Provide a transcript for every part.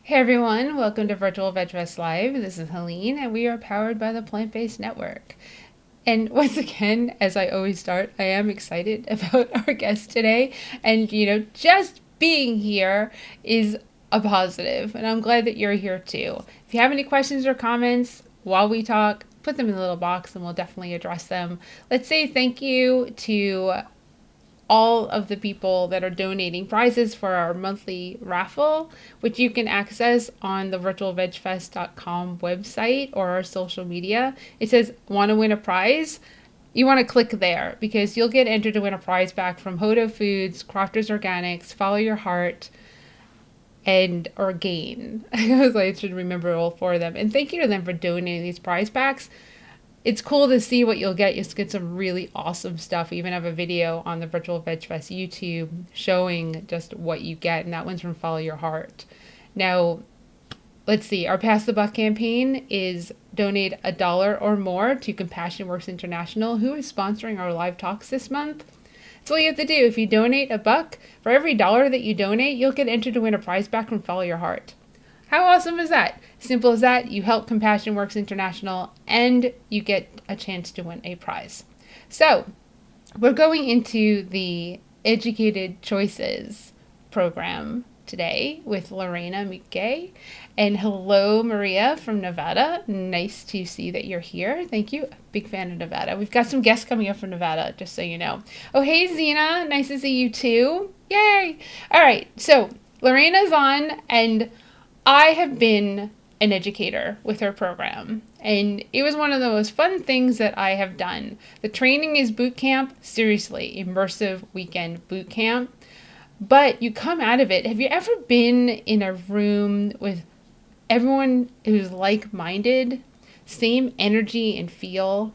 Hey everyone, welcome to Virtual Veg Fest Live. This is Helene, and we are powered by the Plant Based Network. And once again, as I always start, I am excited about our guest today. And, just being here is a positive, and I'm glad that you're here too. If you have any questions or comments while we talk, put them in the little box and we'll definitely address them. Let's say thank you to all of the people that are donating prizes for our monthly raffle, which you can access on the virtualvegfest.com website or our social media. It says, want to win a prize? You want to click there because you'll get entered to win a prize back from Hodo Foods, Crofters Organics, Follow Your Heart, and Orgain. I should remember all four of them. And thank you to them for donating these prize packs. It's cool to see what you'll get. You'll get some really awesome stuff. We even have a video on the Virtual Veg Fest YouTube showing just what you get, and that one's from Follow Your Heart. Now, let's see. Our Pass the Buck campaign is donate $1 or more to Compassion Works International, who is sponsoring our live talks this month. That's all you have to do. If you donate $1, for every dollar that you donate, you'll get entered to win a prize back from Follow Your Heart. How awesome is that? Simple as that. You help Compassion Works International and you get a chance to win a prize. So, we're going into the Educated Choices program today with Lorena Mucke. And hello, Maria from Nevada. Nice to see that you're here. Thank you. Big fan of Nevada. We've got some guests coming up from Nevada, just so you know. Oh, hey, Zena. Nice to see you too. Yay. All right. So, Lorena's on, and I have been an educator with her program, and it was one of the most fun things that I have done. The training is boot camp, seriously, immersive weekend boot camp. But you come out of it. Have you ever been in a room with everyone who's like-minded, same energy and feel?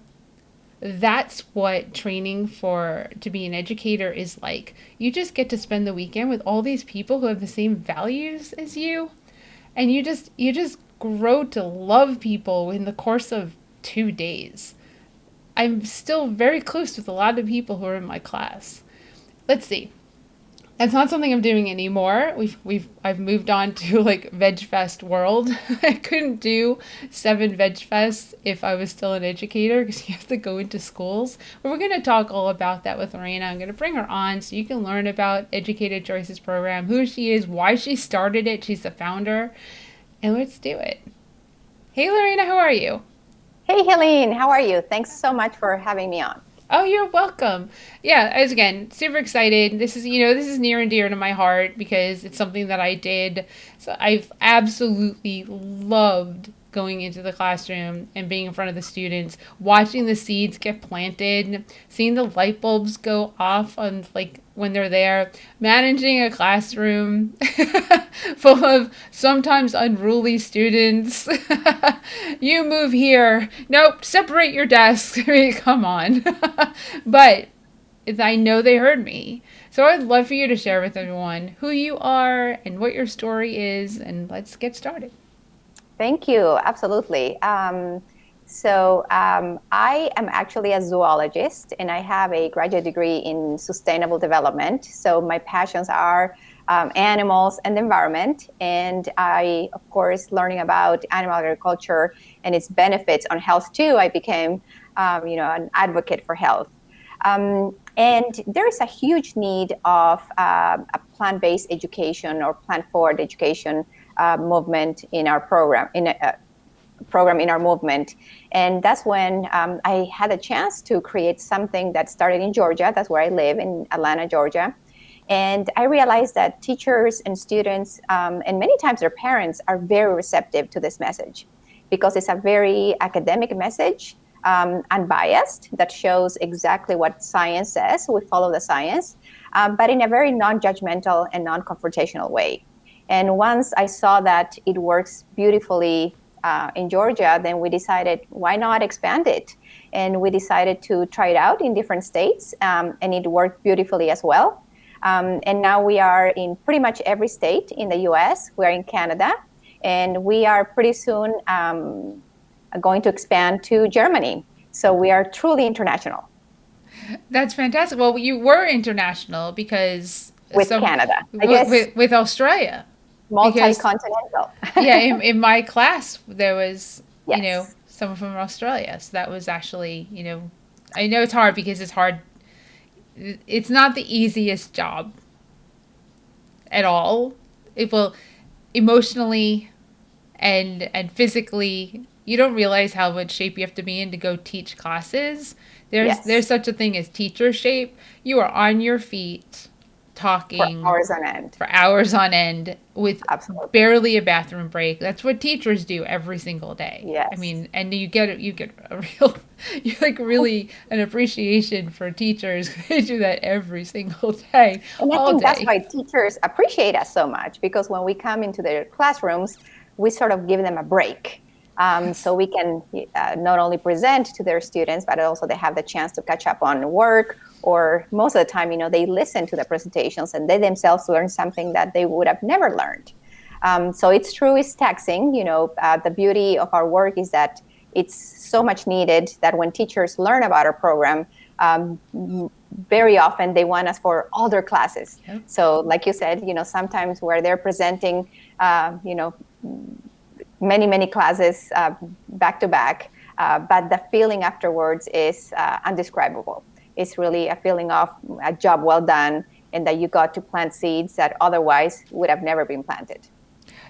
That's what training for to be an educator is like. You just get to spend the weekend with all these people who have the same values as you, and you just grow to love people in the course of 2 days. I'm still very close with a lot of people who are in my class. Let's see. That's not something I'm doing anymore. I've moved on to like Veg Fest world. I couldn't do 7 Veg Fests if I was still an educator because you have to go into schools. But we're going to talk all about that with Lorena. I'm going to bring her on so you can learn about Educated Choices program, who she is, why she started it. She's the founder. And let's do it. Hey Lorena, how are you? Hey, Helene, how are you? Thanks so much for having me on. Oh, you're welcome. Yeah, as again, super excited. This is near and dear to my heart because it's something that I did. So I've absolutely loved going into the classroom and being in front of the students, watching the seeds get planted, seeing the light bulbs go off on like when they're there, managing a classroom full of sometimes unruly students. You move here. Nope, separate your desks. I mean, come on. But I know they heard me. So I'd love for you to share with everyone who you are and what your story is, and let's get started. Thank you. Absolutely. I am actually a zoologist and I have a graduate degree in sustainable development. So my passions are animals and the environment. And I, of course, learning about animal agriculture and its benefits on health too, I became, an advocate for health. And there is a huge need of a plant-based education or plant-forward education movement in our program, in our movement. And that's when I had a chance to create something that started in Georgia. That's where I live, in Atlanta, Georgia. And I realized that teachers and students, and many times their parents, are very receptive to this message because it's a very academic message, unbiased, that shows exactly what science says. We follow the science, but in a very non-judgmental and non-confrontational way. And once I saw that it works beautifully in Georgia, then we decided, why not expand it? And we decided to try it out in different states, and it worked beautifully as well. And now we are in pretty much every state in the US. We're in Canada, and we are pretty soon going to expand to Germany. So we are truly international. That's fantastic. Well, you were international because With some Canada, I guess. with Australia. because Multi-continental. yeah, in my class there was, Yes. someone from Australia. So that was actually, I know it's hard because it's hard. It's not the easiest job at all. It will emotionally and physically, you don't realize how much shape you have to be in to go teach classes. There's Yes. such a thing as teacher shape. You are on your feet For talking hours on end. for hours on end with Absolutely. barely a bathroom break. That's what teachers do every single day. I Yes. mean, and you get a real you like really an appreciation for teachers. They do that every single day, And I all think that's day. why teachers appreciate us so much, because when we come into their classrooms, we sort of give them a break. So we can not only present to their students, but also they have the chance to catch up on work, or most of the time, they listen to the presentations and they themselves learn something that they would have never learned. So it's true, it's taxing. The beauty of our work is that it's so much needed that when teachers learn about our program, um, very often they want us for all their classes. Yep. So, like you said, sometimes where they're presenting, many, many classes back to back, but the feeling afterwards is undescribable. It's really a feeling of a job well done, and that you got to plant seeds that otherwise would have never been planted.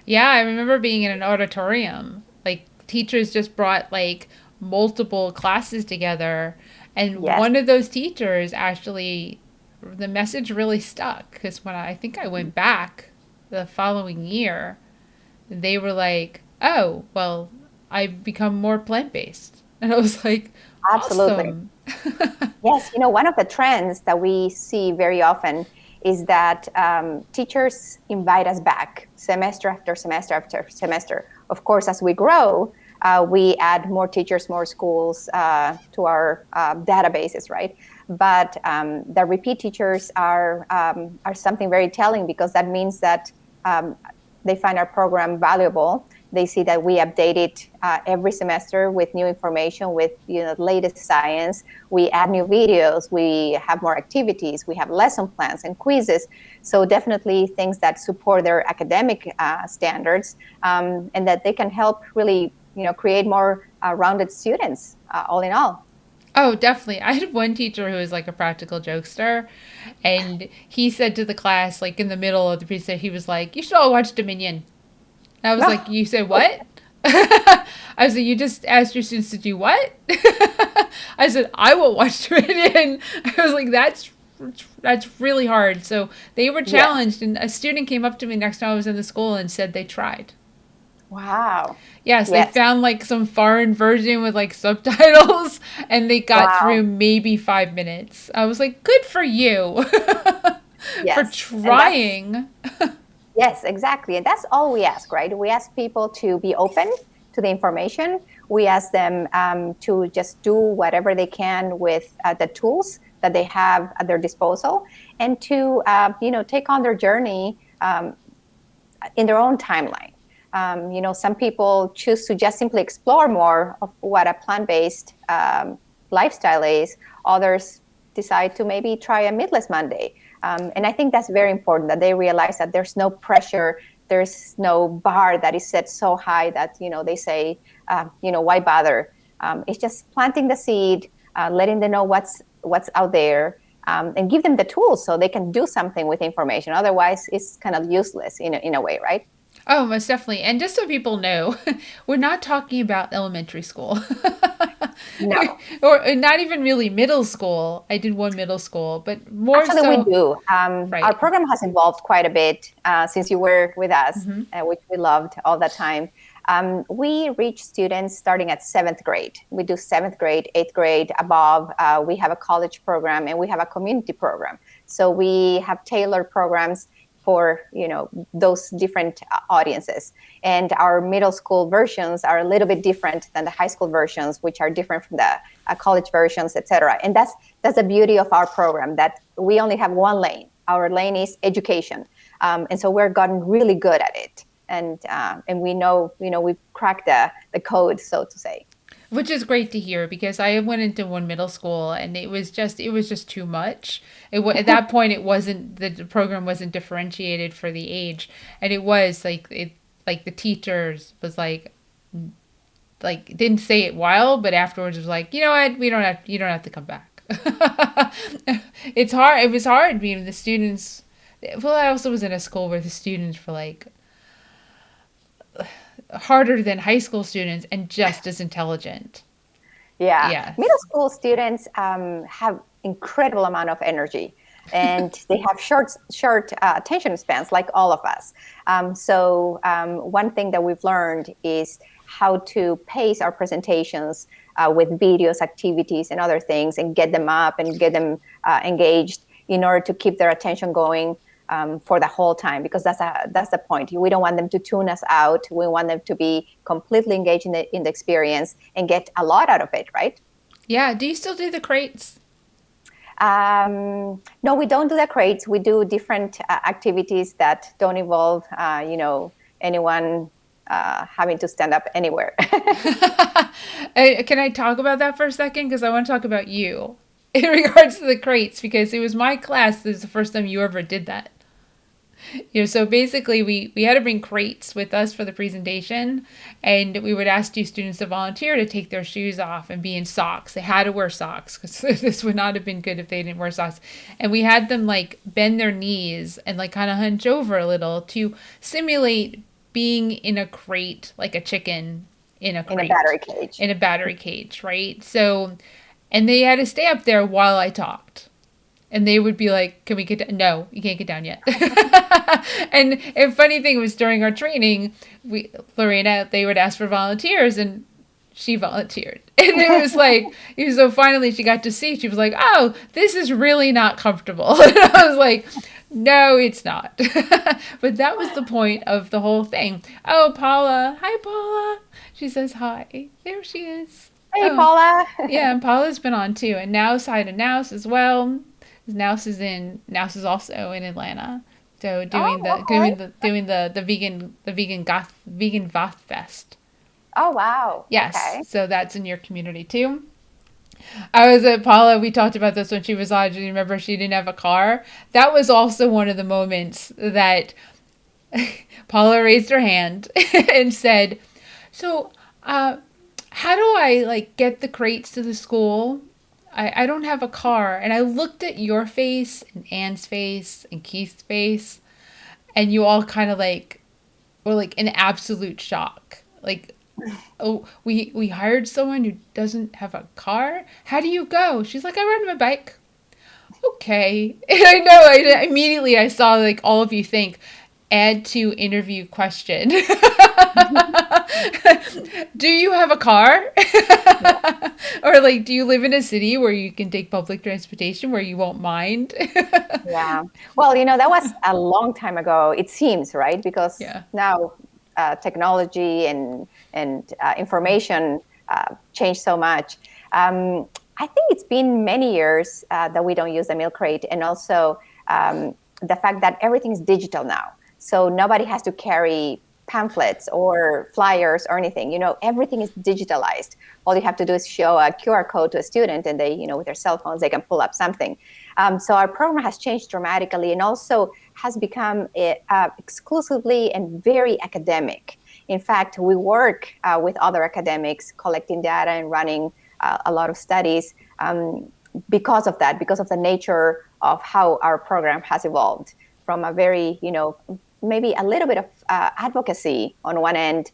Yeah, I remember being in an auditorium. Like teachers just brought like multiple classes together, and Yes. one of those teachers actually the message really stuck because when I think I went back the following year, they were like, "Oh, well, I've become more plant-based." And I was like, Absolutely. "Awesome." Yes, one of the trends that we see very often is that teachers invite us back semester after semester after semester. Of course, as we grow, we add more teachers, more schools to our databases, right? But the repeat teachers are something very telling, because that means that um, they find our program valuable. They see that we update it every semester with new information, with the latest science. We add new videos. We have more activities. We have lesson plans and quizzes. So definitely things that support their academic standards, and that they can help really create more rounded students. All in all. Oh, definitely. I had one teacher who was like a practical jokester, and he said to the class, like in the middle of the presentation, he was like, "You should all watch Dominion." And I was like, "You said what?" I was like, "You just asked your students to do what?" I said, "I will watch Dominion." I was like, "That's really hard." So they were Yes. challenged, and a student came up to me next time I was in the school and said they tried. Wow. Yes, they Yes. found like some foreign version with like subtitles and they got through Wow. maybe 5 minutes. I was like, good for you for Yes. And that's trying. Yes, exactly. And that's all we ask, right? We ask people to be open to the information. We ask them to just do whatever they can with the tools that they have at their disposal, and to, take on their journey in their own timeline. Some people choose to just simply explore more of what a plant-based lifestyle is. Others decide to maybe try a meatless Monday. And I think that's very important, that they realize that there's no pressure, there's no bar that is set so high that they say, why bother? It's just planting the seed, letting them know what's out there, and give them the tools so they can do something with information. Otherwise, it's kind of useless in a way, right? Oh, most definitely. And just so people know, we're not talking about elementary school. No. Or not even really middle school. I did one middle school, but more Actually, we so, do. Our right. program has evolved quite a bit since you were with us, Hmm. which we loved all the time. We reach students starting at seventh grade. We do seventh grade, eighth grade, above. We have a college program and we have a community program. So we have tailored programs for those different audiences. And our middle school versions are a little bit different than the high school versions, which are different from the college versions, etc. And that's the beauty of our program, that we only have one lane. Our lane is education, and so we're gotten really good at it, and we know we've cracked the code, so to say. which is great to hear because I went into one middle school and it was just too much. At that point it wasn't the program wasn't differentiated for the age, and it was like the teachers was like didn't say it while, but afterwards was like, you know what, we don't have you don't have to come back. It's hard. It was hard being the students. Well, I also was in a school where the students were like harder than high school students and just as intelligent. Yeah, middle Yes. school students have incredible amount of energy, and they have short attention spans like all of us. One thing that we've learned is how to pace our presentations with videos, activities, and other things, and get them up and get them engaged in order to keep their attention going for the whole time, because that's the point. We don't want them to tune us out. We want them to be completely engaged in the experience and get a lot out of it, right? Yeah. Do you still do the crates? No, we don't do the crates. We do different activities that don't involve, anyone having to stand up anywhere. Can I talk about that for a second? Because I want to talk about you in regards to the crates because it was my class. This is the first time you ever did that. So basically we had to bring crates with us for the presentation, and we would ask you students to volunteer to take their shoes off and be in socks. They had to wear socks because this would not have been good if they didn't wear socks. And we had them like bend their knees and like kind of hunch over a little to simulate being in a crate, like a chicken in a In a battery crate, cage. in a battery cage, right? So, and they had to stay up there while I talked, and they would be like, "Can we get down?" No, you can't get down yet. And funny thing was during our training, we Lorena they would ask for volunteers, and she volunteered, and it was so finally she got to see. She was like, "Oh, this is really not comfortable." And I was like, "No, it's not." But that was the point of the whole thing. Oh, Paula, hi, Paula. She says hi. There she is. Hey, Oh, Paula. yeah, and Paula's been on too, and Nouse, hi to Nouse as well. Nouse is also in Atlanta. So Oh, doing the okay. vegan Voth fest. Oh, wow. Yes, Okay. so that's in your community too. I was at Paula. We talked about this when she was on. Do you remember she didn't have a car? That was also one of the moments that Paula raised her hand and said, "So, how do I like get the crates to the school? I don't have a car." And I looked at your face and Anne's face and Keith's face, and you all kind of like were like in absolute shock. Like, oh, we hired someone who doesn't have a car. How do you go? She's like, I ride my bike. Okay. And I know immediately I saw like all of you think add to interview question. Do you have a car? Or like do you live in a city where you can take public transportation where you won't mind? Yeah. Well, that was a long time ago, it seems, right? Because Yeah. now technology and information changed so much. I think it's been many years that we don't use the milk crate, and also the fact that everything is digital now. So nobody has to carry pamphlets or flyers or anything. Everything is digitalized. All you have to do is show a QR code to a student, and they, with their cell phones, they can pull up something. So our program has changed dramatically, and also has become exclusively and very academic. In fact, we work with other academics, collecting data and running a lot of studies because of that, because of the nature of how our program has evolved from a very, maybe a little bit of advocacy on one end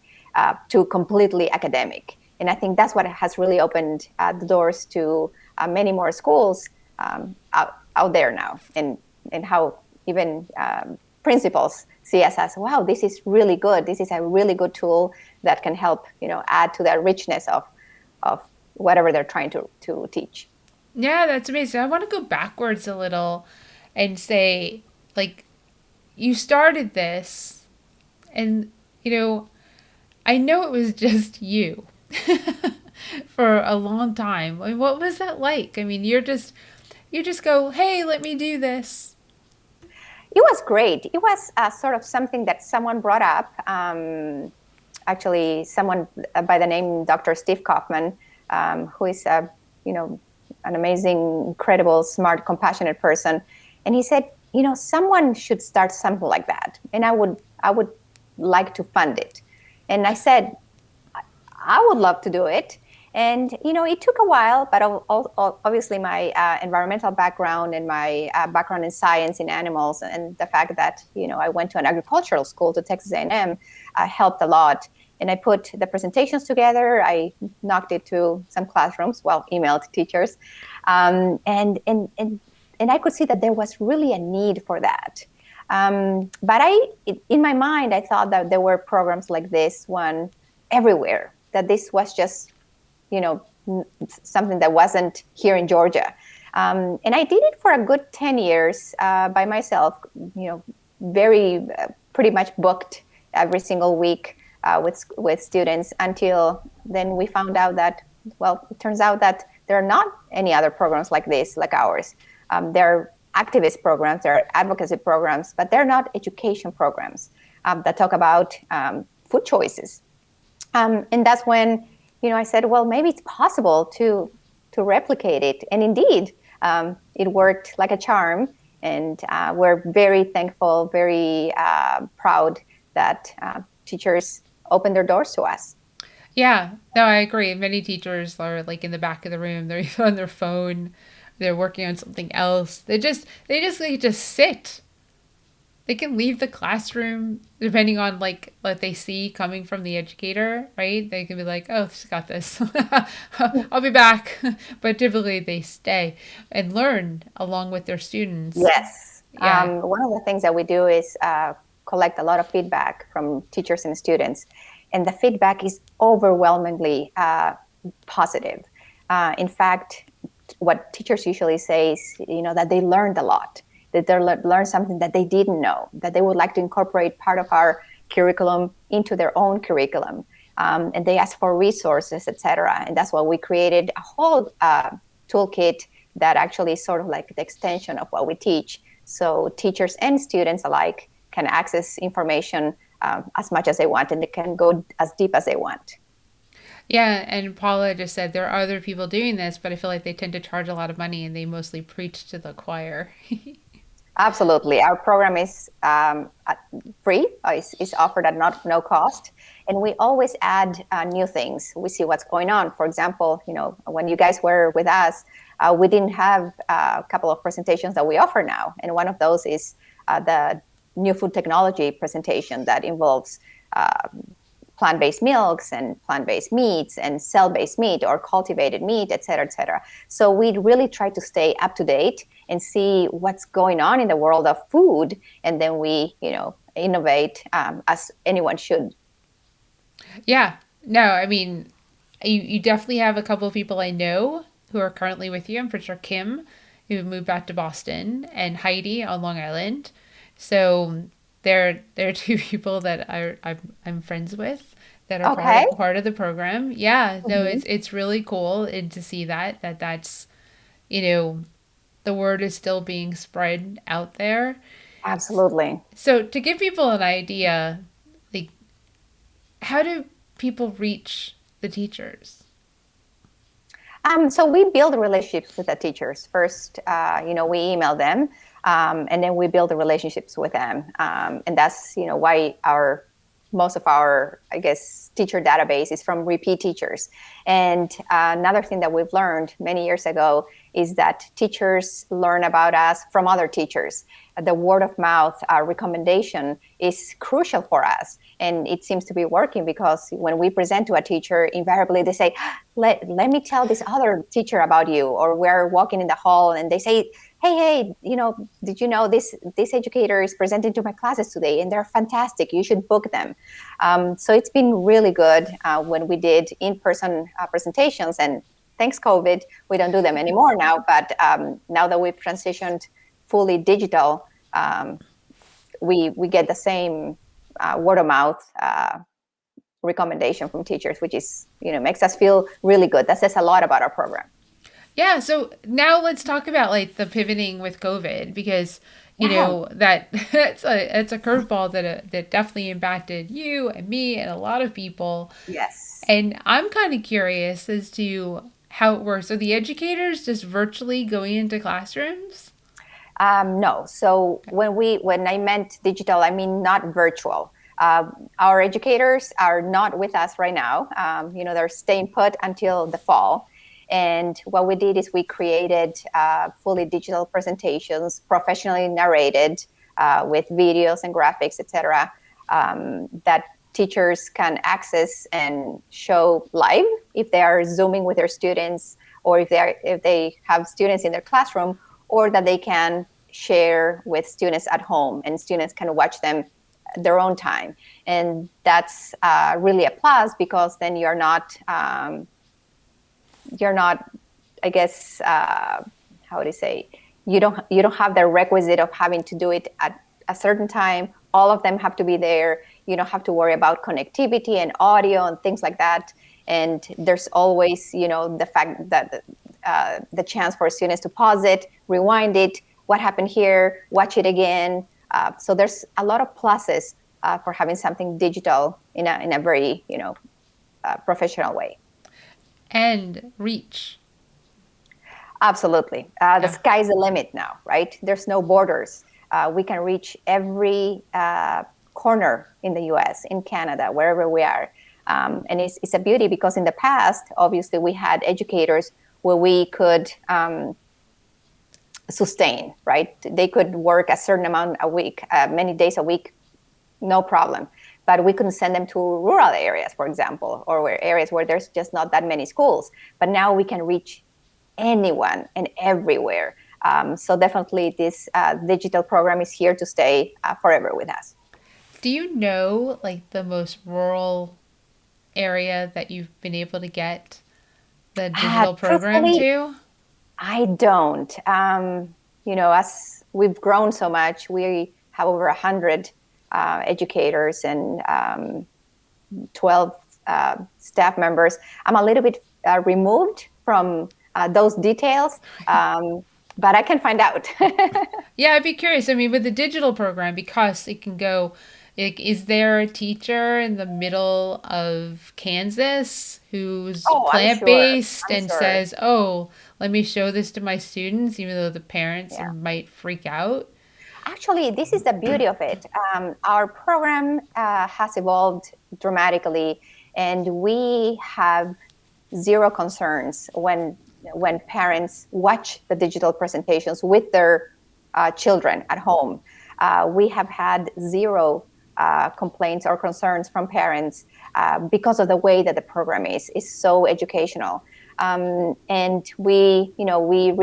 to completely academic. And I think that's what has really opened the doors to many more schools out there now, and how even principals see us as, wow, this is really good. This is a really good tool that can help, add to that richness of whatever they're trying to teach. Yeah, that's amazing. I want to go backwards a little and say, like, you started this, and, I know it was just you for a long time. I mean, what was that like? I mean, you just go, hey, let me do this. It was great. It was sort of something that someone brought up. Actually, someone by the name Dr. Steve Kaufman who is a, you know, an amazing, incredible, smart, compassionate person. And he said, someone should start something like that. And I would like to fund it. And I said, I would love to do it. And it took a while, but obviously my environmental background and my background in science in animals, and the fact that I went to an agricultural school, to Texas A&M, helped a lot. And I put the presentations together. I knocked it to some classrooms, well, emailed teachers, and I could see that there was really a need for that. But in my mind, I thought that there were programs like this one everywhere, that this was just, you know, something that wasn't here in Georgia. And I did it for a good 10 years by myself, very pretty much booked every single week with students, until then we found out that, well, it turns out that there are not any other programs like this, like ours. There are activist programs, there are advocacy programs, but they're not education programs that talk about food choices. And that's when, I said, well, maybe it's possible to replicate it. And indeed, it worked like a charm. And we're very thankful, very proud that teachers opened their doors to us. Yeah, no, I agree. Many teachers are like in the back of the room. They're either on their phone, they're working on something else. They just sit. They can leave the classroom depending on like what they see coming from the educator, right? They can be like, "Oh, she's got this. I'll be back." But typically they stay and learn along with their students. Yes. Yeah. One of the things that we do is collect a lot of feedback from teachers and students, and the feedback is overwhelmingly positive. In fact, what teachers usually say is, that they learned a lot, that they learned something that they didn't know, that they would like to incorporate part of our curriculum into their own curriculum. And they ask for resources, etc. And that's why we created a whole toolkit that actually is sort of like the extension of what we teach. So teachers and students alike can access information as much as they want, and they can go as deep as they want. Yeah, and Paula just said there are other people doing this, but I feel like they tend to charge a lot of money and they mostly preach to the choir. Absolutely. Our program is free, is offered at no cost. And we always add new things. We see what's going on. For example, when you guys were with us, we didn't have a couple of presentations that we offer now. And one of those is the new food technology presentation that involves plant-based milks and plant-based meats and cell-based meat or cultivated meat, et cetera, et cetera. So we really try to stay up to date and see what's going on in the world of food, and then we, innovate as anyone should. Yeah, no, I mean, you definitely have a couple of people I know who are currently with you. I'm pretty sure Kim, who moved back to Boston, and Heidi on Long Island. So they're two people that I'm friends with that are Okay. part of the program. Yeah, no, Mhm. it's really cool and to see that's you know the word is still being spread out there. Absolutely. So to give people an idea, like how do people reach the teachers? So we build relationships with the teachers. First, we email them, and then we build the relationships with them. And that's, why most of our, I guess, teacher database is from repeat teachers. And another thing that we've learned many years ago is that teachers learn about us from other teachers. The word of mouth recommendation is crucial for us. And it seems to be working, because when we present to a teacher, invariably they say, let me tell this other teacher about you. Or we're walking in the hall and they say, hey, did you know this educator is presenting to my classes today and they're fantastic. You should book them. So it's been really good when we did in-person presentations. And thanks COVID, we don't do them anymore now. But now that we've transitioned fully digital, we get the same word of mouth recommendation from teachers, which is, makes us feel really good. That says a lot about our program. Yeah, so now let's talk about like the pivoting with COVID because Yeah. that it's a curveball that definitely impacted you and me and a lot of people. Yes. And I'm kind of curious as to how it works. Are the educators just virtually going into classrooms? No. So when I meant digital, I mean not virtual. Our educators are not with us right now. They're staying put until the fall. And what we did is we created fully digital presentations, professionally narrated with videos and graphics, etc., that teachers can access and show live if they are zooming with their students, or if they have students in their classroom, or that they can share with students at home and students can watch them their own time. And that's really a plus, because then you're not, I guess, how would I say, you don't have the requisite of having to do it at a certain time. All of them have to be there. You don't have to worry about connectivity and audio and things like that. And there's always, the fact that the chance for students to pause it, rewind it, what happened here, watch it again. So there's a lot of pluses for having something digital in a very professional way. And reach. Absolutely. The Yeah. sky's the limit now, right? There's no borders. We can reach every corner in the US, in Canada, wherever we are. And it's a beauty, because in the past, obviously, we had educators where we could sustain, right? They could work a certain amount a week, many days a week, no problem. But we couldn't send them to rural areas, for example, or areas where there's just not that many schools. But now we can reach anyone and everywhere. So definitely this digital program is here to stay forever with us. Do you know like the most rural area that you've been able to get the digital program Truthfully, to? I don't. As we've grown so much, we have over 100 educators and 12 staff members. I'm a little bit removed from those details, but I can find out. Yeah, I'd be curious. I mean, with the digital program, because it can go, like, is there a teacher in the middle of Kansas who's Oh, I'm sure. plant-based I'm and sure. says, "Oh, let me show this to my students," even though the parents Yeah. might freak out? Actually, this is the beauty of it. Our program has evolved dramatically, and we have zero concerns when parents watch the digital presentations with their children at home. We have had zero complaints or concerns from parents because of the way that the program is so educational. And we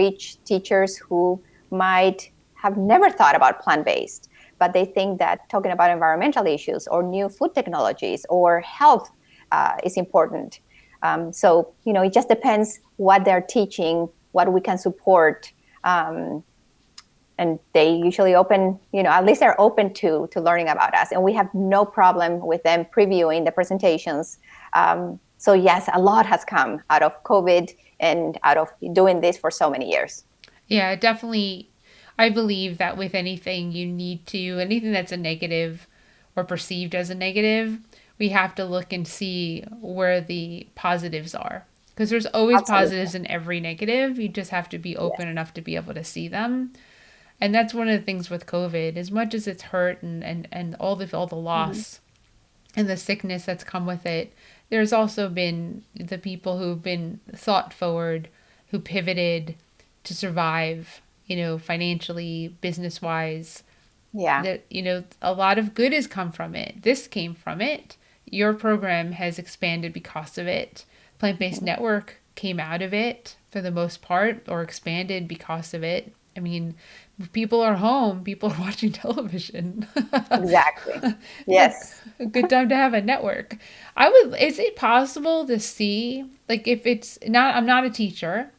reach teachers who might have never thought about plant-based, but they think that talking about environmental issues or new food technologies or health is important. So it just depends what they're teaching, what we can support. And they usually at least they're open to learning about us. And we have no problem with them previewing the presentations. So yes, a lot has come out of COVID and out of doing this for so many years. Yeah, definitely. I believe that with anything that's a negative or perceived as a negative, we have to look and see where the positives are. Because there's always Absolutely. positives in every negative. You just have to be Yes. open enough to be able to see them. And that's one of the things with COVID, as much as it's hurt and all the Mhm. loss and the sickness that's come with it, there's also been the people who've been thought forward, who pivoted to survive, financially, business wise. Yeah. That, a lot of good has come from it. This came from it. Your program has expanded because of it. Plant Based Mhm. Network came out of it for the most part, or expanded because of it. I mean, if people are home, people are watching television. Exactly. It's Yes. a good time to have a network. Is it possible to see, like, if it's not, I'm not a teacher,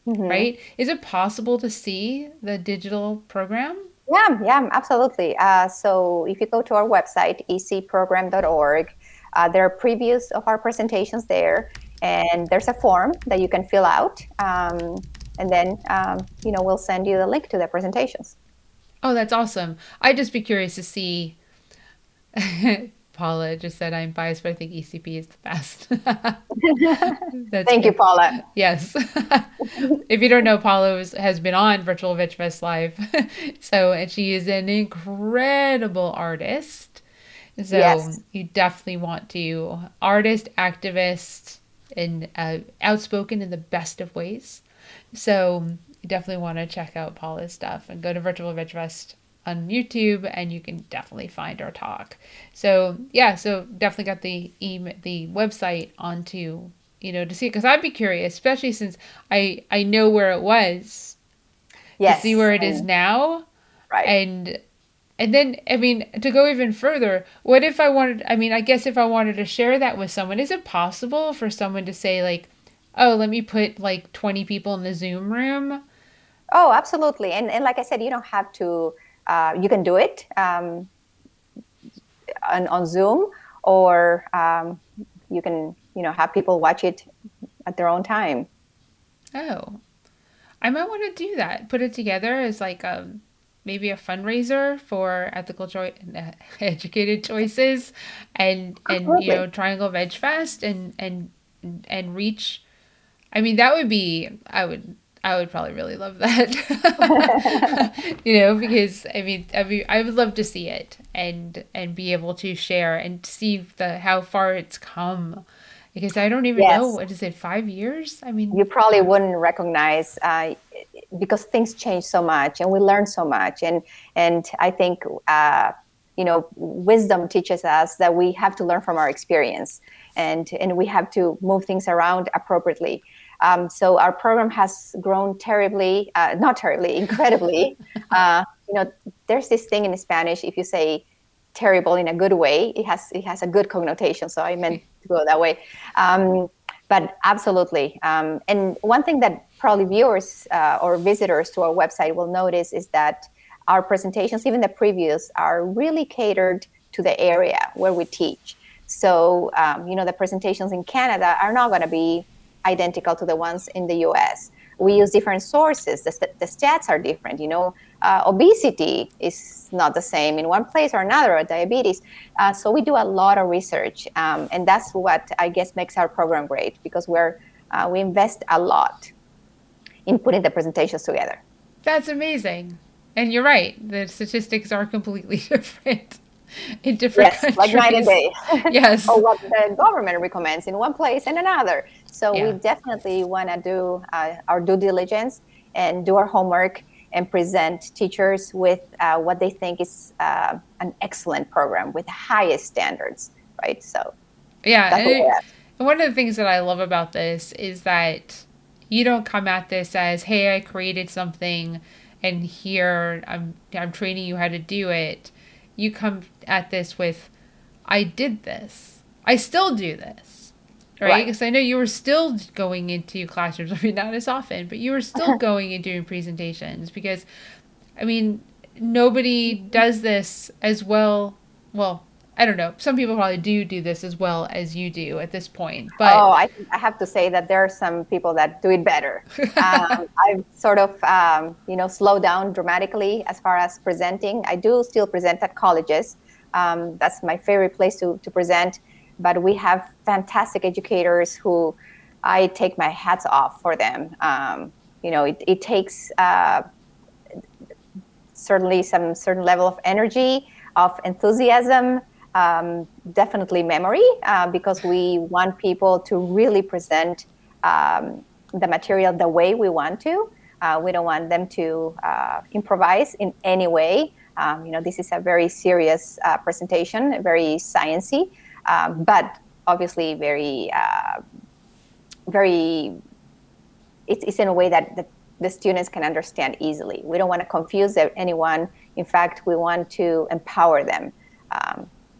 Hmm. right? Is it possible to see the digital program? Yeah, yeah, absolutely. So if you go to our website, ecprogram.org, there are previews of our presentations there, and there's a form that you can fill out. and then we'll send you the link to the presentations. Oh, that's awesome. I'd just be curious to see. Paula just said I'm biased, but I think ECP is the best. That's Thank you, good. Paula. Yes. If you don't know, has been on Virtual Witch Fest Live. And she is an incredible artist. So Yes. you definitely want to artist, activist, and outspoken in the best of ways. So you definitely want to check out Paula's stuff and go to Virtual Witch Fest on YouTube, and you can definitely find our talk. So yeah, so definitely got the website onto to see it because I'd be curious, especially since I know where it was to see Yes. where it is And now, right. and then, I mean, to go even further, what if I wanted, I mean, I guess if I wanted to share that with someone, is it possible for someone to say, like, oh, let me put like 20 people in the Zoom room? Oh, absolutely. And like I said, you don't have to, you can do it on Zoom, or you can, have people watch it at their own time. Oh, I might want to do that. Put it together as like maybe a fundraiser for educated choices, and Absolutely. Triangle Veg Fest, and reach. I mean, that would be, I would probably really love that. Because I would love to see it and be able to share and see the how far it's come. Because I don't even know, Yes. what is it, 5 years? I mean, You probably wouldn't recognize because things change so much and we learn so much. And I think, wisdom teaches us that we have to learn from our experience, and we have to move things around appropriately. So our program has grown terribly, not terribly, incredibly. Uh, you know, there's this thing in Spanish, if you say terrible in a good way, it has a good connotation. So I meant to go that way. Um, but absolutely. And one thing that probably viewers or visitors to our website will notice is that our presentations, even the previews, are really catered to the area where we teach. So, the presentations in Canada are not going to be identical to the ones in the US. We use different sources. The stats are different. Obesity is not the same in one place or another, or diabetes. So we do a lot of research, and that's what I guess makes our program great, because we invest a lot in putting the presentations together. that's amazing. And you're right, the statistics are completely different in different Yes, like night and countries. day, Yes. or what the government recommends in one place and another. So we Yeah. definitely want to do our due diligence and do our homework and present teachers with what they think is an excellent program with the highest standards, right? So Yeah, that's what we're at. and one of the things that I love about this is that you don't come at this as, "Hey, I created something, and here I'm training you how to do it." You come at this with, "I did this. I still do this." Right? Right. Because I know you were still going into classrooms. I mean, not as often, but you were still going and doing presentations because I mean, nobody does this as well. Well, I don't know. Some people probably do this as well as you do at this point. But Oh, I have to say that there are some people that do it better. I've sort of, slowed down dramatically as far as presenting. I do still present at colleges. That's my favorite place to present. But we have fantastic educators who I take my hats off for them. It takes certainly some certain level of energy, of enthusiasm, definitely memory, because we want people to really present the material the way we want to. We don't want them to improvise in any way. This is a very serious presentation, very sciencey, but obviously very it's in a way that the students can understand easily. We don't want to confuse anyone. In fact, we want to empower them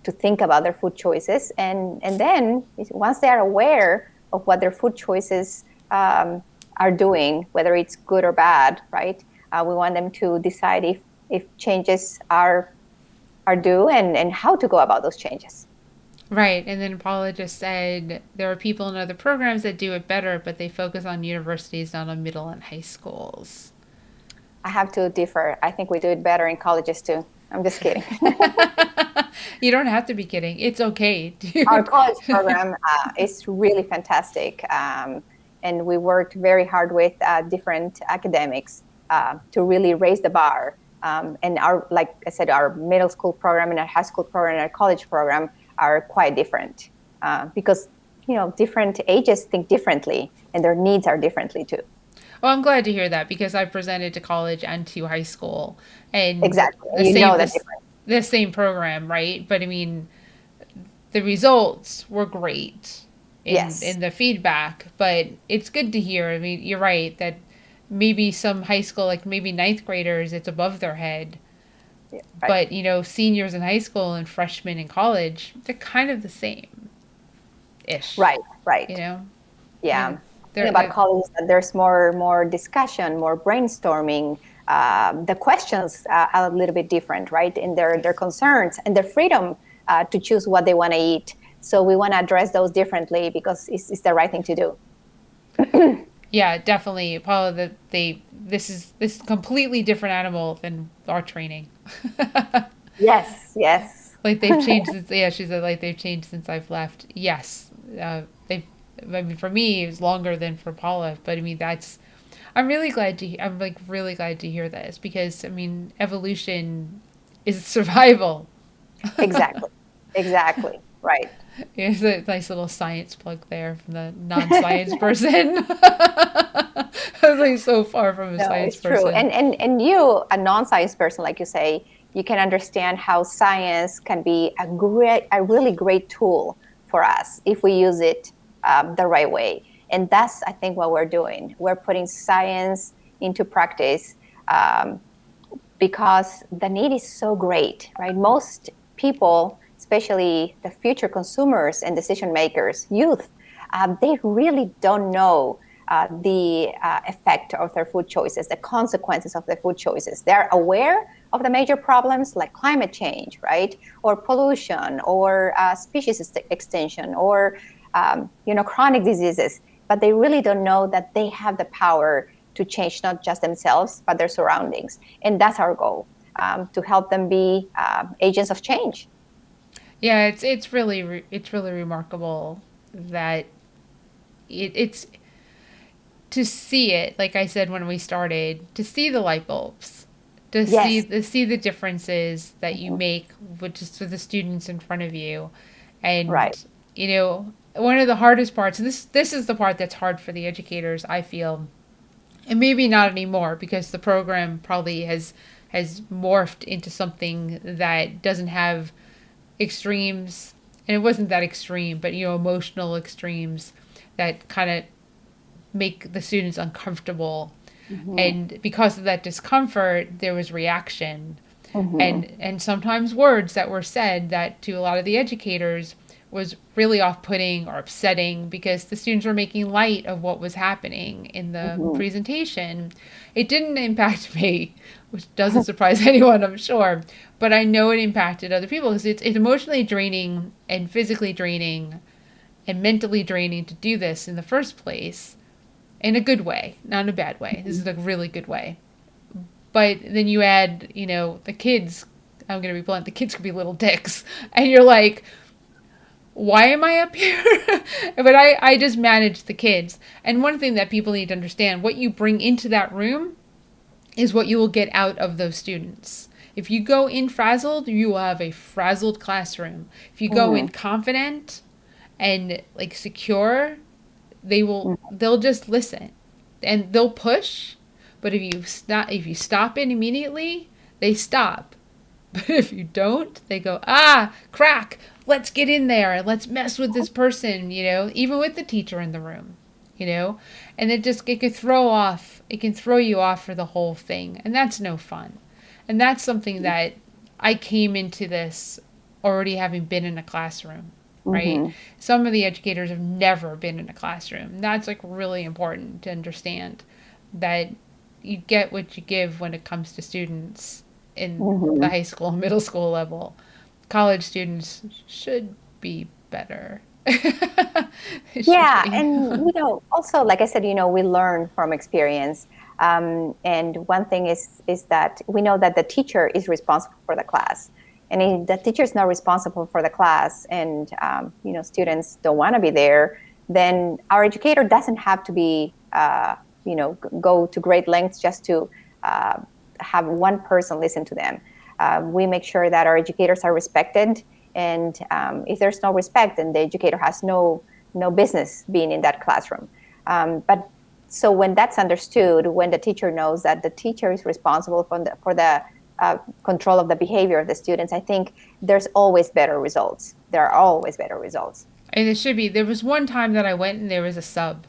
to think about their food choices. And then once they are aware of what their food choices are doing, whether it's good or bad, right? We want them to decide if changes are due, and how to go about those changes. Right. And then Paula just said there are people in other programs that do it better, but they focus on universities, not on middle and high schools. I have to differ. I think we do it better in colleges too. I'm just kidding. You don't have to be kidding. It's okay Our to. college program is really fantastic. And we worked very hard with different academics to really raise the bar. And our, like I said, our middle school program and our high school program and our college program are quite different because, different ages think differently and their needs are differently too. Well, I'm glad to hear that because I presented to college and to high school, and Exactly. And you know that difference. the same program, right? But I mean, the results were great Yes. in the feedback, but it's good to hear. I mean, you're right that maybe some high school, like maybe ninth graders, it's above their head, Yeah, right. but seniors in high school and freshmen in college, they're kind of the same ish. Right. Right. You know, I Yeah. mean, The thing about college is that there's more discussion, more brainstorming. The questions are a little bit different, right? In their concerns and their freedom to choose what they want to eat. So we want to address those differently because it's the right thing to do. yeah, definitely, Paula. That this is completely different animal than our training. Yes, yes. Like they've changed since, yeah, she said like they've changed since I've left. Yes, they've. I mean, for me, it was longer than for Paula, but I mean that's. I'm really glad to. I'm like really glad to hear this because I mean evolution is survival. Exactly. Exactly. Right. Here's a nice little science plug there from the non-science person. I was like so far from a No, science it's true. person. And you, a non-science person, like you say, you can understand how science can be a really great tool for us if we use it the right way. And that's, I think, what we're doing. We're putting science into practice um, because the need is so great, right? Most people, especially the future consumers and decision makers, youth, they really don't know the effect of their food choices, the consequences of their food choices. They're aware of the major problems like climate change, right, or pollution, or species extinction, or chronic diseases, but they really don't know that they have the power to change not just themselves but their surroundings, and that's our goal, to help them be agents of change. Yeah, it's really remarkable that it's to see it. Like I said when we started, to see the light bulbs, Yes. to see the differences that you Mhm. make with just with the students in front of you, and Right. one of the hardest parts. This is the part that's hard for the educators. I feel, and maybe not anymore because the program probably has morphed into something that doesn't have extremes, and it wasn't that extreme, but emotional extremes that kind of make the students uncomfortable. Hmm. And because of that discomfort, there was reaction, Hmm. and sometimes words that were said that to a lot of the educators was really off-putting or upsetting because the students were making light of what was happening in the Hmm. presentation. It didn't impact me, which doesn't surprise anyone, I'm sure, but I know it impacted other people because it's emotionally draining and physically draining and mentally draining to do this in the first place, in a good way, not in a bad way. This is a really good way. But then you add, the kids. I'm going to be blunt. The kids could be little dicks, and you're like, why am I up here? But I just manage the kids. And one thing that people need to understand: what you bring into that room is what you will get out of those students. If you go in frazzled, you will have a frazzled classroom. If you go in Hmm. confident and like secure, they'll just listen and they'll push, but if you stop it immediately, they stop. But if you don't, they go, crack, let's get in there and let's mess with this person, even with the teacher in the room, you know and it can throw you off for the whole thing, and that's no fun. And that's something that I came into this already having been in a classroom, right? Hmm. Some of the educators have never been in a classroom. That's like really important to understand, that you get what you give when it comes to students in the Hmm. high school and middle school level. College students should be better. It should Yeah, be. and also like I said, we learn from experience. And one thing is that we know that the teacher is responsible for the class, and if the teacher is not responsible for the class, and students don't want to be there, then our educator doesn't have to be go to great lengths just to uh, have one person listen to them. We make sure that our educators are respected, and if there's no respect, then the educator has no business being in that classroom. But so when that's understood, when the teacher knows that the teacher is responsible for the control of the behavior of the students, I think there's always better results. There are always better results. And it should be. There was one time that I went and there was a sub,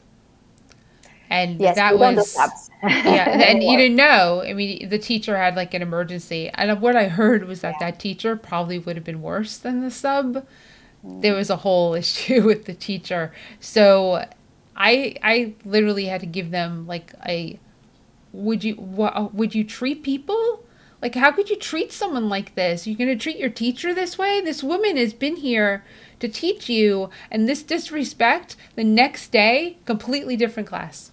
and Yes, that we don't do was, subs yeah. And you anymore. didn't know. I mean, the teacher had like an emergency, and what I heard was that Yeah. that teacher probably would have been worse than the sub. There Mm. was a whole issue with the teacher, so I literally had to give them like a would you treat people? Like, how could you treat someone like this? You're going to treat your teacher this way? This woman has been here to teach you, and this disrespect, the next day, completely different class.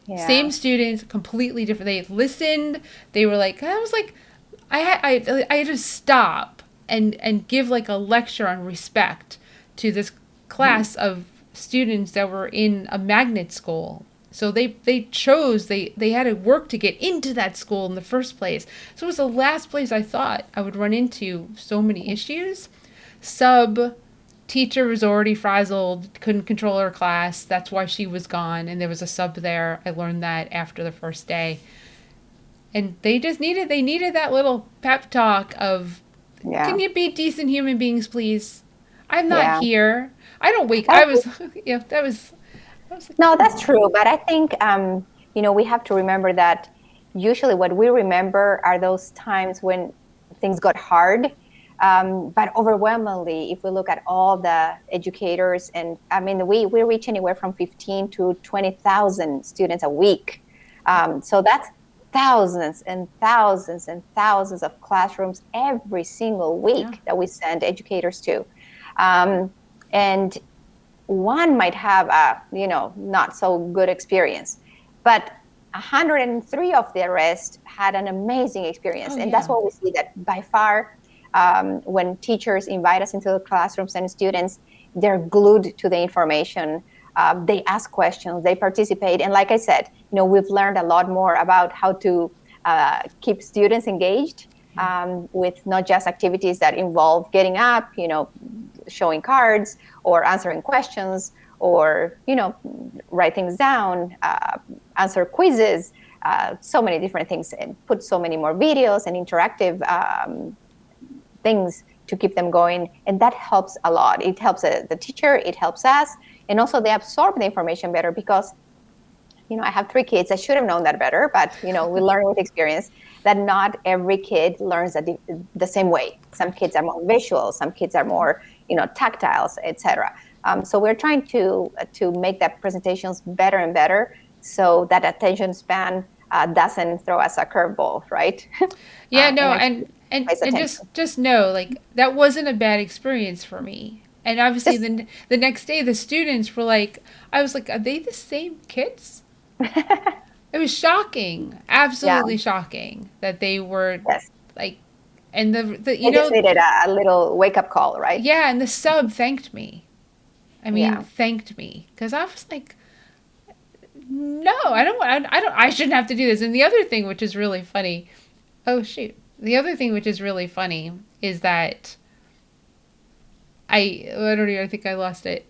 Same Yeah. students, completely different. They listened. They were like, I was like, I had to stop and give like a lecture on respect to this Mhm. class of students that were in a magnet school. So they chose they had to work to get into that school in the first place. So it was the last place I thought I would run into so many issues. Sub teacher was already frazzled, couldn't control her class. That's why she was gone, and there was a sub there. I learned that after the first day, and they needed that little pep talk of, can Yeah. you be decent human beings, please? I'm not Yeah. here. I don't wake. And I I think was yeah. That was. I was like, no, come that's true. on. But I think we have to remember that usually what we remember are those times when things got hard. But overwhelmingly, if we look at all the educators, and I mean, we reach anywhere from 15 to 20,000 students a week. So that's thousands and thousands and thousands of classrooms every single Yeah. week that we send educators to. Um, and one might have a not so good experience, but 103 of the rest had an amazing experience. Oh And that's yeah. what we see, that by far, when teachers invite us into the classrooms and students, they're glued to the information. They ask questions, they participate, and like I said, we've learned a lot more about how to keep students engaged, Yeah. with not just activities that involve getting up, showing cards or answering questions, or write things down, answer quizzes, so many different things, and put so many more videos and interactive things to keep them going. And that helps a lot. It helps the teacher, it helps us, and also they absorb the information better, because I have 3 kids. I should have known that better, but we learn with experience that not every kid learns the same way. Some kids are more visual, some kids are more, tactiles, etc. So we're trying to make that presentations better and better, so that attention span doesn't throw us a curveball, right? Yeah. No. And actually pays And attention. just know, like, that wasn't a bad experience for me. And obviously, Just the next day, the students were like, I was like, are they the same kids? It was shocking, yeah, absolutely shocking that they were yes. like, and the They just needed a little wake up call, right? yeah, and the sub thanked me. I mean, Yeah. thanked me because I was like, no, I don't, I shouldn't have to do this. And the other thing, which is really funny, oh shoot, the other thing which is really funny is that I don't even, I think I lost it.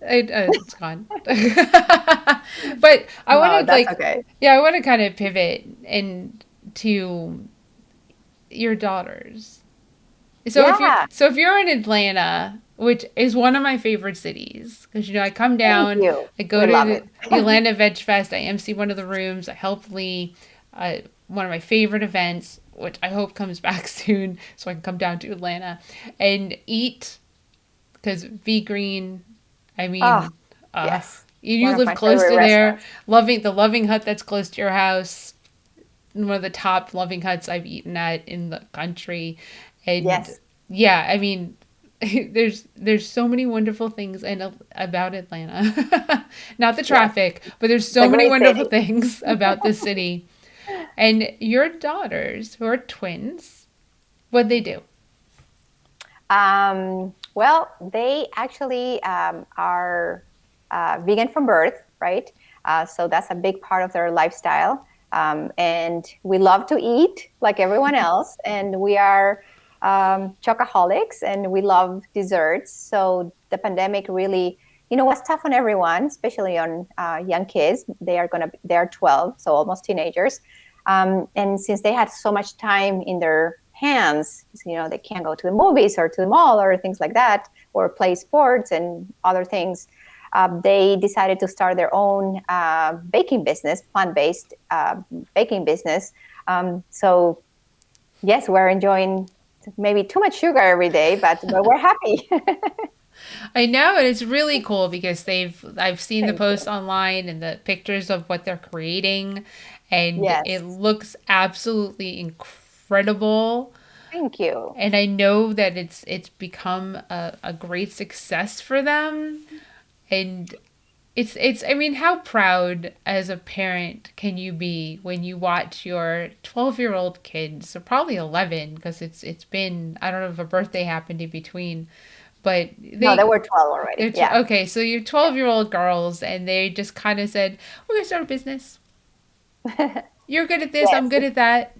It's gone. But I want No, to that's like, okay. yeah, I want to kind of pivot and to your daughters. Yeah. So if you're in Atlanta, which is one of my favorite cities, because I come Thank down, you. I go We to love it. the Atlanta Veg Fest, I MC one of the rooms, I help Lee, one of my favorite events, which I hope comes back soon, so I can come down to Atlanta and eat. Because V Green, I Oh, mean, uh, yes. you One of live my close favorite to there. restaurants. The Loving Hut that's close to your house, one of the top Loving Huts I've eaten at in the country. And Yes. yeah, I mean, there's so many wonderful things and about Atlanta. Not the Yes, traffic, but there's it's a so many great wonderful city. things about this city. And your daughters, who are twins, what they do? Well, they actually are vegan from birth, right? So that's a big part of their lifestyle. And we love to eat like everyone else, and we are chocoholics, and we love desserts. So the pandemic really, was tough on everyone, especially on young kids. They are 12, so almost teenagers. And since they had so much time in their hands, they can't go to the movies or to the mall or things like that, or play sports and other things. They decided to start their own baking business, plant-based baking business. So yes, we're enjoying maybe too much sugar every day, but we're happy. I know, and it's really cool because I've seen the Thank posts you. online and the pictures of what they're creating, and it Yes, looks absolutely incredible. thank you. And I know that it's become a great success for them. And it's I mean, how proud as a parent can you be when you watch your 12-year-old kids, or probably 11 because it's been, I don't know if a birthday happened in between, but No, they were 12 already. Yeah. okay, so you're 12-year-old girls and they just kind of said, "We're going to start a business. You're good at this, I'm Yes, good at that."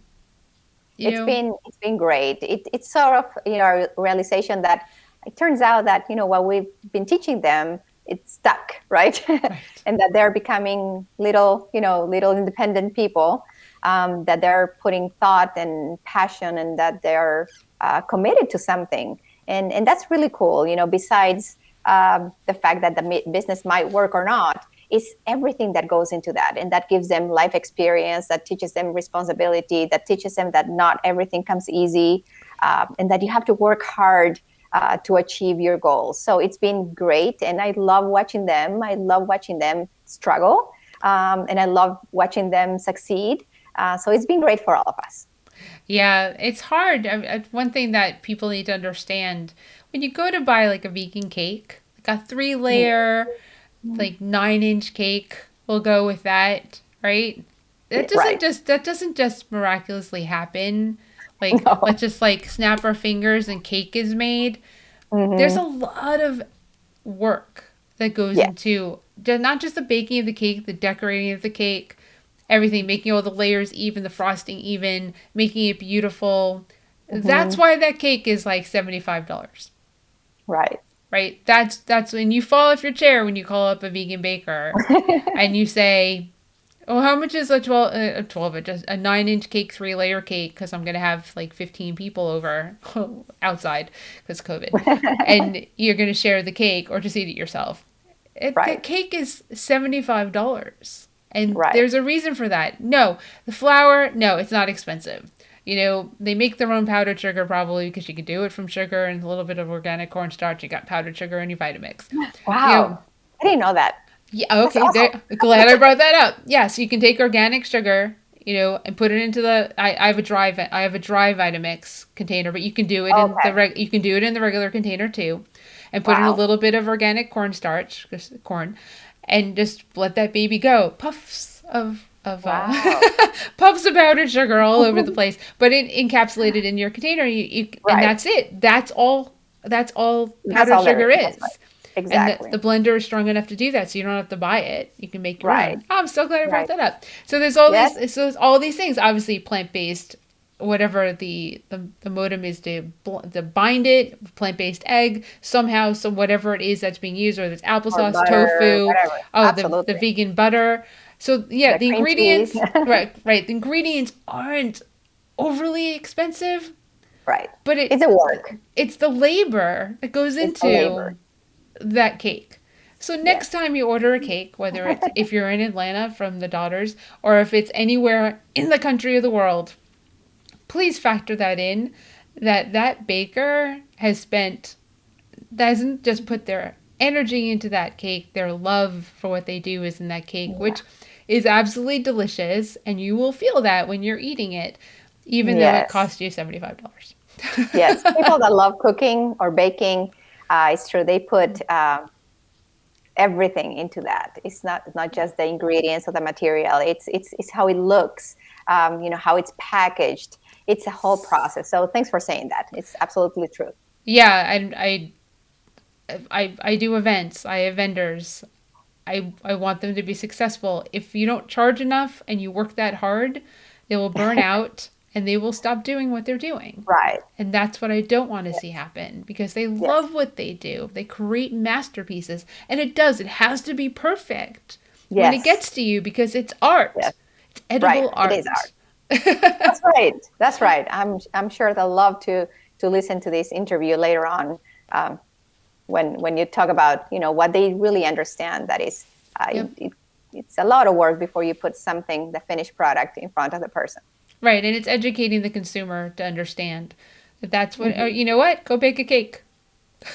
You know? it's been great. It's sort of a realization that it turns out that what we've been teaching them, it's stuck, right? Right. And that they're becoming little independent people, that they're putting thought and passion, and that they're committed to something, and that's really cool. Besides the fact that the business might work or not, is everything that goes into that, and that gives them life experience, that teaches them responsibility, that teaches them that not everything comes easy, and that you have to work hard to achieve your goals. So it's been great, and I love watching them. I love watching them struggle, and I love watching them succeed. So it's been great for all of us. Yeah, it's hard. One thing that people need to understand when you go to buy like a vegan cake, like a three layer, Mhm. like 9-inch cake will go with that, right? Right. That doesn't just miraculously happen. Like, No. let's just like snap our fingers and cake is made. There's a Hmm. lot of work that goes Yeah. into not just the baking of the cake, the decorating of the cake, everything, making all the layers even, the frosting even, making it beautiful. That's Hmm. why that cake is like $75, Right. right? That's when you fall off your chair when you call up a vegan baker and you say, "Oh, how much is a 12, just a 9-inch cake, 3-layer cake because I'm going to have like 15 people over outside because COVID." And you're going to share the cake or just eat it yourself. The Right. cake is $75. And Right. there's a reason for that. No, the flour, no, it's not expensive. They make their own powdered sugar probably because you can do it from sugar and a little bit of organic cornstarch. You got powdered sugar and your Vitamix. You know, Wow. I didn't know that. yeah, That's okay, awesome. there, glad I brought that up. Yeah, so you can take organic sugar, and put it into I have a dry Vitamix container, but you can do it in Okay. you can do it in the regular container too, and put in a Wow. little bit of organic cornstarch, just corn, and just let that baby go. Puffs of Wow. puffs of powdered sugar all over the place, but encapsulated in your container. And Right. that's it. That's all That's powdered all there is. sugar That's is. right. And Exactly. the blender is strong enough to do that, so you don't have to buy it. You can make your Right. own. Oh, I'm so glad I brought Right. that up. So Yes. there's all these things. Obviously, plant based, whatever the modem is to bind it, plant based egg somehow. So whatever it is that's being used, whether it's Or applesauce, butter, tofu, whatever. oh the Absolutely. vegan butter. So yeah, The the cream cheese. ingredients, right. The ingredients aren't overly expensive, Right. but It's a work. it's the labor that goes It's a labor. into that cake. So next Yes. time you order a cake, whether it's if you're in Atlanta from the daughters or if it's anywhere in the country of the world, please factor that in, that baker has spent, doesn't just put their energy into that cake, their love for what they do is in that cake, which is absolutely delicious, and you will feel that when you're eating it, even though it Yes. costs you $75. Yes, people that love cooking or baking, it's true. They put everything into that. It's not just the ingredients or the material. It's how it looks. How it's packaged. It's a whole process. So thanks for saying that. It's absolutely true. Yeah, and I do events. I have vendors. I want them to be successful. If you don't charge enough and you work that hard, they will burn out and they will stop doing what they're doing. Right. And that's what I don't want to see Yes. happen because they Yes. love what they do. They create masterpieces. And it has to be perfect when it Yes. gets to you because it's art. Yes. It's Right. edible It is art. art. That's right. That's right. I'm sure they'll love to listen to this interview later on, um, when you talk about what they really understand. That is, Yep. it's a lot of work before you put something, the finished product, in front of the person. Right. And it's educating the consumer to understand that that's what, Hmm. you know what? Go bake a cake.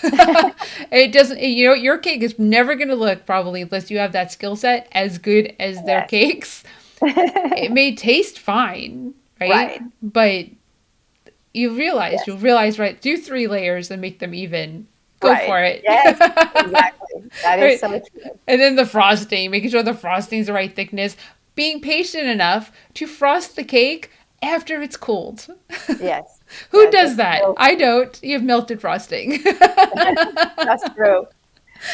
It doesn't, your cake is never going to look, probably, unless you have that skill set, as good as their Yes. cakes. It may taste fine, right? Right. But Yes. you'll realize, right? Do 3 layers and make them even. Go Right. for it. Yes. Exactly. That is Right. so true. And then the frosting, making sure the frosting's the right thickness, being patient enough to frost the cake after it's cooled. Yes. Who Yes. does That's that? true. I don't. You have melted frosting. That's true.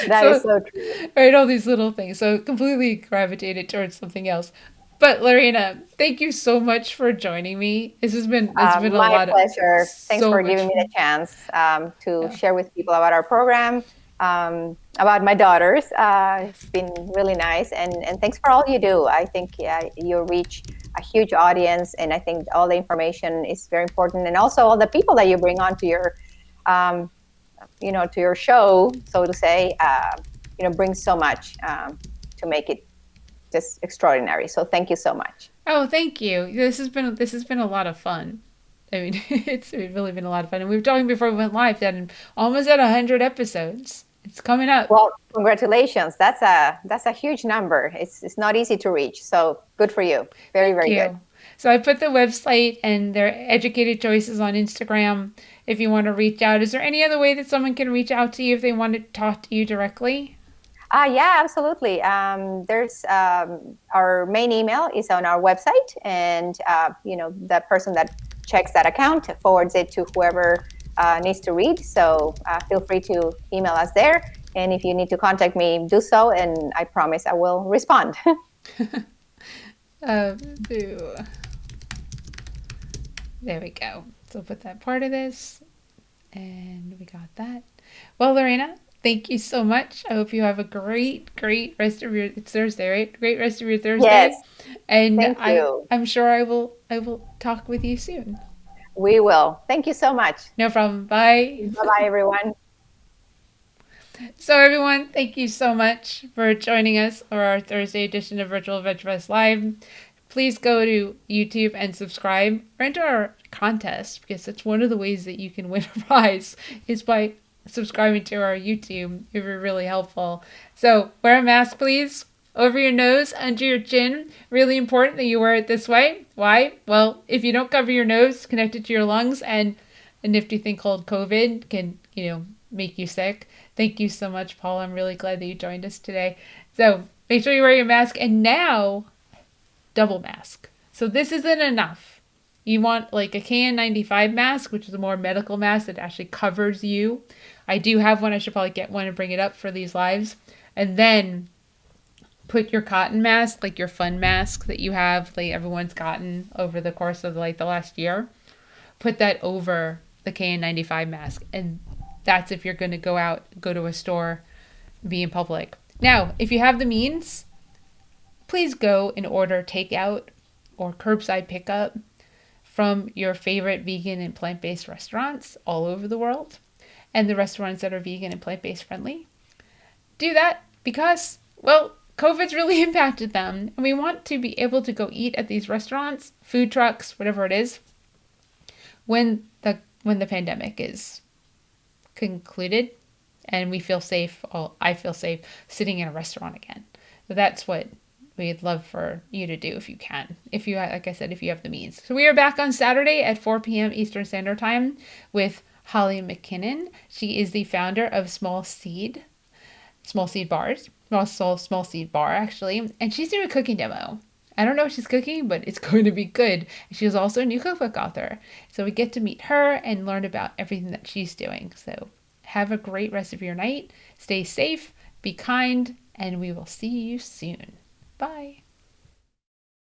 That is So, so true. right, all these little things. So completely gravitated towards something else. But Lorena, thank you so much for joining me. This has been a My lot of pleasure. Thanks so for much giving me the fun. chance to Yeah. share with people about our program, about my daughters. It's Yes. been really nice, and thanks for all you do. I think you reach a huge audience, and I think all the information is very important, and also all the people that you bring onto your, um, to your show, so to say, brings so much to make it just extraordinary. So thank you so much. Oh, thank you. This has been a lot of fun. I mean, it's really been a lot of fun. And we were talking before we went live that I'm almost at 100 episodes. It's coming up. Well, congratulations. That's a huge number. It's not easy to reach. So good for you. Very, Thank very good. you. So I put the website and their educated choices on Instagram if you want to reach out. Is there any other way that someone can reach out to you if they want to talk to you directly? Yeah, absolutely. There's our main email is on our website, and the person that checks that account forwards it to whoever needs to read. So feel free to email us there, and if you need to contact me, do so, and I promise I will respond. Boo. There we go. So put that part of this, and we got that. Well, Lorena, thank you so much. I hope you have a great rest of your. It's Thursday, right? Great rest of your Yes, Thursday, and thank you. I'm sure I will talk with you soon. We will. Thank you so much. No problem. Bye. Bye bye, everyone. So, everyone, thank you so much for joining us for our Thursday edition of Virtual Veg Fest Live. Please go to YouTube and subscribe or enter our contest because it's one of the ways that you can win a prize is by subscribing to our YouTube. It would be really helpful. So, wear a mask, please. Over your nose, under your chin. Really important that you wear it this way. Why? Well, if you don't cover your nose, connect it to your lungs, and a nifty thing called COVID can, make you sick. Thank you so much, Paul. I'm really glad that you joined us today. So make sure you wear your mask. And now, double mask. So this isn't enough. You want like a KN95 mask, which is a more medical mask that actually covers you. I do have one. I should probably get one and bring it up for these lives. And then put your cotton mask, like your fun mask that you have, like everyone's gotten over the course of like the last year. Put that over the KN95 mask. And that's if you're going to go out, go to a store, be in public. Now, if you have the means, please go and order takeout or curbside pickup from your favorite vegan and plant based restaurants all over the world and the restaurants that are vegan and plant based friendly. Do that because, well, COVID's really impacted them, and we want to be able to go eat at these restaurants, food trucks, whatever it is, when the pandemic is concluded and we feel safe. Well, I feel safe sitting in a restaurant again. So that's what we'd love for you to do if you can. If you, like I said, if you have the means. So we are back on Saturday at 4 p.m. Eastern Standard Time with Holly McKinnon. She is the founder of Small Seed Bars, Small Seed Bar actually, and she's doing a cooking demo. I don't know what she's cooking, but it's going to be good. She's also a new cookbook author, so we get to meet her and learn about everything that she's doing. So have a great rest of your night. Stay safe, be kind, and we will see you soon. Bye.